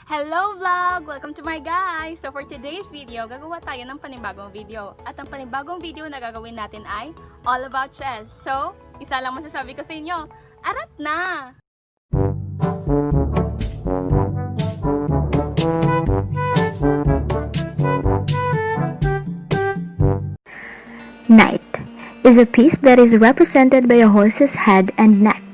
Hello vlog! Welcome to my guys! So for today's video, gagawa tayo ng panibagong video. At ang panibagong video na gagawin natin ay all about chess. So, isa lang masasabi ko sa inyo, arat na! Knight is a piece that is represented by a horse's head and neck.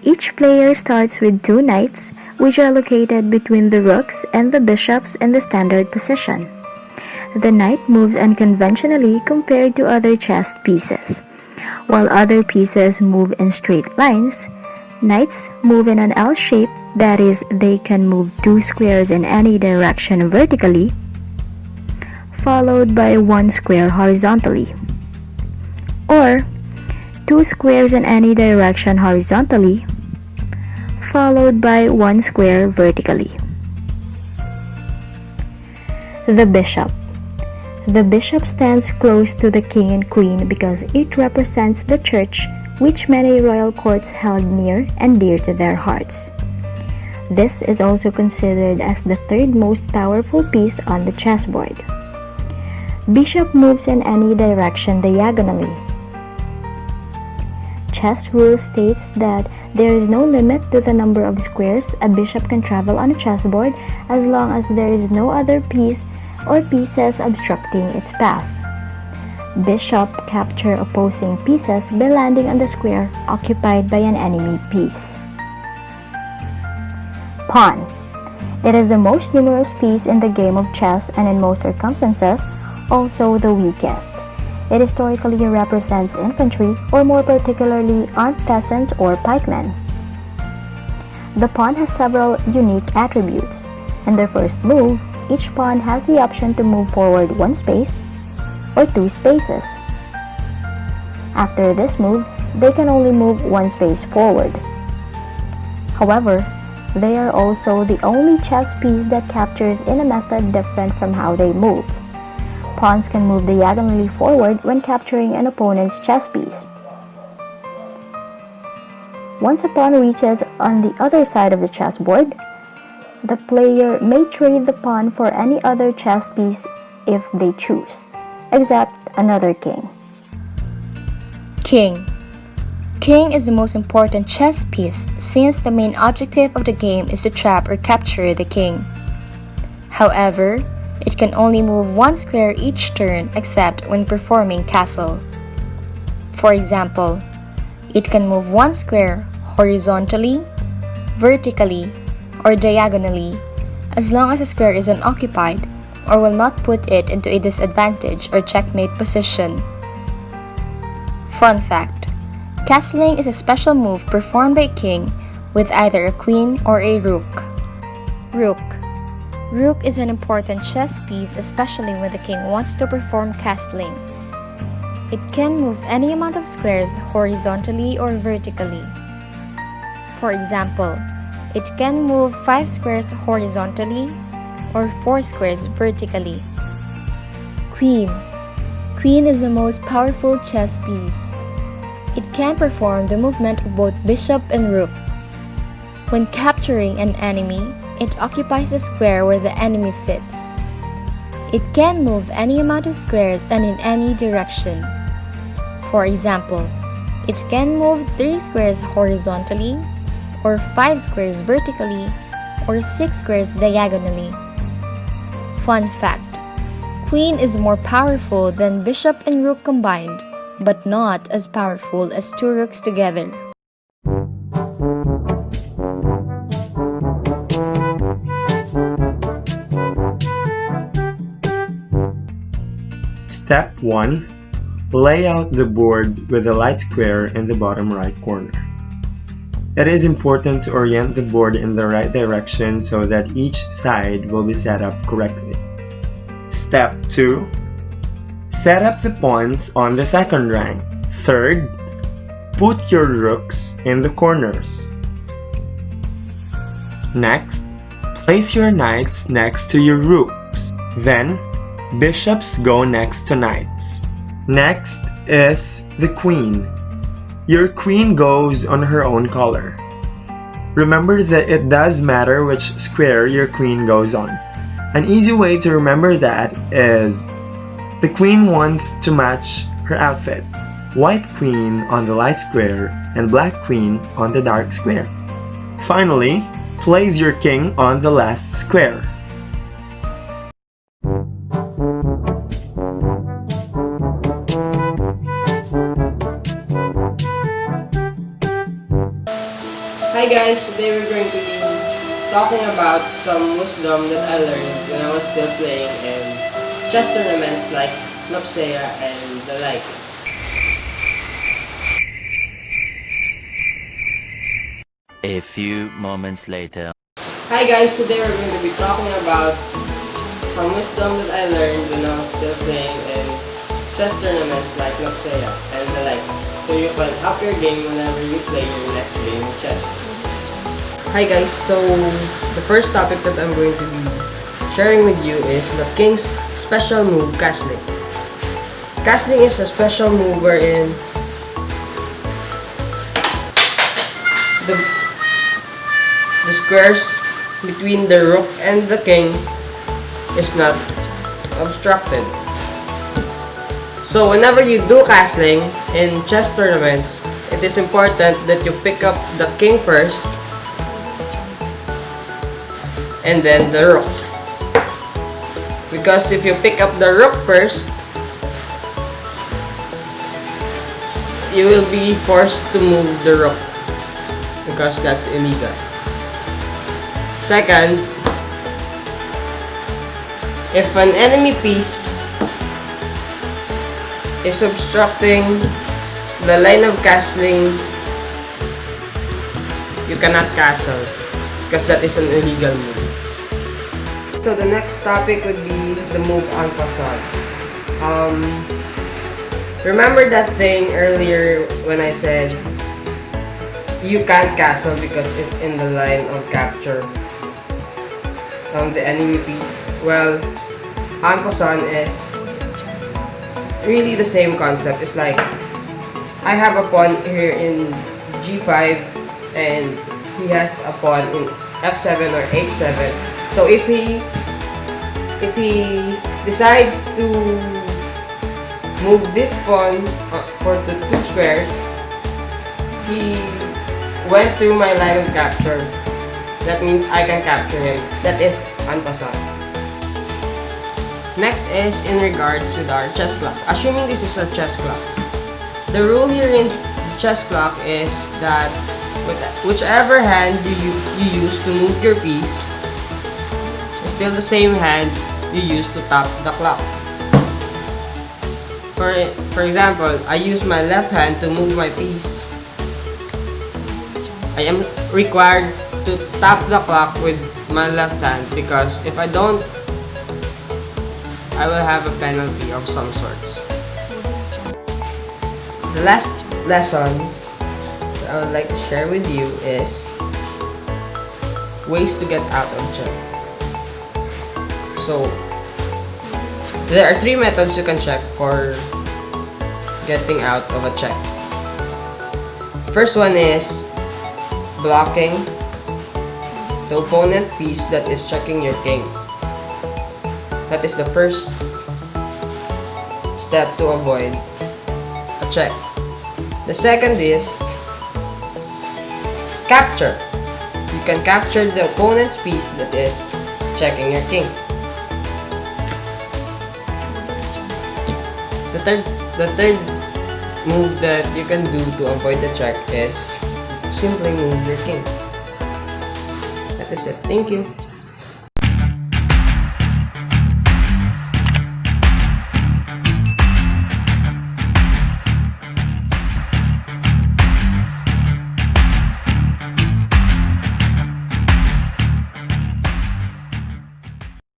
Each player starts with two knights, which are located between the rooks and the bishops in the standard position. The knight moves unconventionally compared to other chess pieces. While other pieces move in straight lines, knights move in an L shape, that is, they can move two squares in any direction vertically, followed by one square horizontally, or two squares in any direction horizontally, followed by one square vertically. The bishop. The bishop stands close to the king and queen because it represents the church, which many royal courts held near and dear to their hearts. This is also considered as the third most powerful piece on the chessboard. Bishop moves in any direction diagonally. Chess rule states that there is no limit to the number of squares a bishop can travel on a chessboard as long as there is no other piece or pieces obstructing its path. Bishop capture opposing pieces by landing on the square occupied by an enemy piece. Pawn. It is the most numerous piece in the game of chess and in most circumstances also the weakest. It historically represents infantry, or more particularly armed peasants or pikemen. The pawn has several unique attributes. In their first move, each pawn has the option to move forward one space or two spaces. After this move, they can only move one space forward. However, they are also the only chess piece that captures in a method different from how they move. Pawns can move diagonally forward when capturing an opponent's chess piece. Once a pawn reaches on the other side of the chessboard, the player may trade the pawn for any other chess piece if they choose, except another king. King. King is the most important chess piece since the main objective of the game is to trap or capture the king. However, it can only move one square each turn except when performing castle. For example, it can move one square horizontally, vertically, or diagonally as long as the square is unoccupied or will not put it into a disadvantage or checkmate position. Fun fact: castling is a special move performed by a king with either a queen or a rook. Rook. Rook is an important chess piece, especially when the king wants to perform castling. It can move any amount of squares horizontally or vertically. For example, it can move 5 squares horizontally or 4 squares vertically. Queen. Queen is the most powerful chess piece. It can perform the movement of both bishop and rook. When capturing an enemy, it occupies the square where the enemy sits. It can move any amount of squares and in any direction. For example, it can move 3 squares horizontally, or 5 squares vertically, or 6 squares diagonally. Fun fact: Queen is more powerful than bishop and rook combined, but not as powerful as two rooks together. Step 1. Lay out the board with a light square in the bottom right corner. It is important to orient the board in the right direction so that each side will be set up correctly. Step 2. Set up the pawns on the second rank. Third, put your rooks in the corners. Next, place your knights next to your rooks. Then, bishops go next to knights. Next is the queen. Your queen goes on her own color. Remember that it does matter which square your queen goes on. An easy way to remember that is the queen wants to match her outfit. White queen on the light square and black queen on the dark square. Finally, place your king on the last square. Hi guys, today we're going to be talking about some wisdom that I learned when I was still playing in chess tournaments like Nopsea and the like. A few moments later. Hi guys, today we're going to be talking about some wisdom that I learned when I was still playing in chess tournaments like Nopsea and the like. So you can up your game whenever you play your next game of chess. Hi guys, so the first topic that I'm going to be sharing with you is the king's special move, castling. Castling is a special move wherein the squares between the rook and the king is not obstructed. So whenever you do castling in chess tournaments, it is important that you pick up the king first and then the rook. Because if you pick up the rook first, you will be forced to move the rook because that's illegal. Second, if an enemy piece is obstructing the line of castling, you cannot castle because that is an illegal move. So the next topic would be the move en passant. Remember that thing earlier when I said you can't castle because it's in the line of capture of the enemy piece? Well, en passant is really the same concept. It's like I have a pawn here in g5 and he has a pawn in f7 or h7. So if he decides to move this pawn for the two squares, he went through my line of capture. That means I can capture him. That is en passant. Next is in regards with our chess clock. Assuming this is a chess clock, the rule here in the chess clock is that whichever hand you use to move your piece is still the same hand you use to top the clock. For example, I use my left hand to move my piece. I am required to tap the clock with my left hand because if I don't, I will have a penalty of some sorts. The last lesson that I would like to share with you is ways to get out of check. So, there are 3 methods you can check for getting out of a check. First one is blocking the opponent piece that is checking your king. That is the first step to avoid a check. The second is capture. You can capture the opponent's piece that is checking your king. The third move that you can do to avoid the check is simply move your king. That is it. Thank you.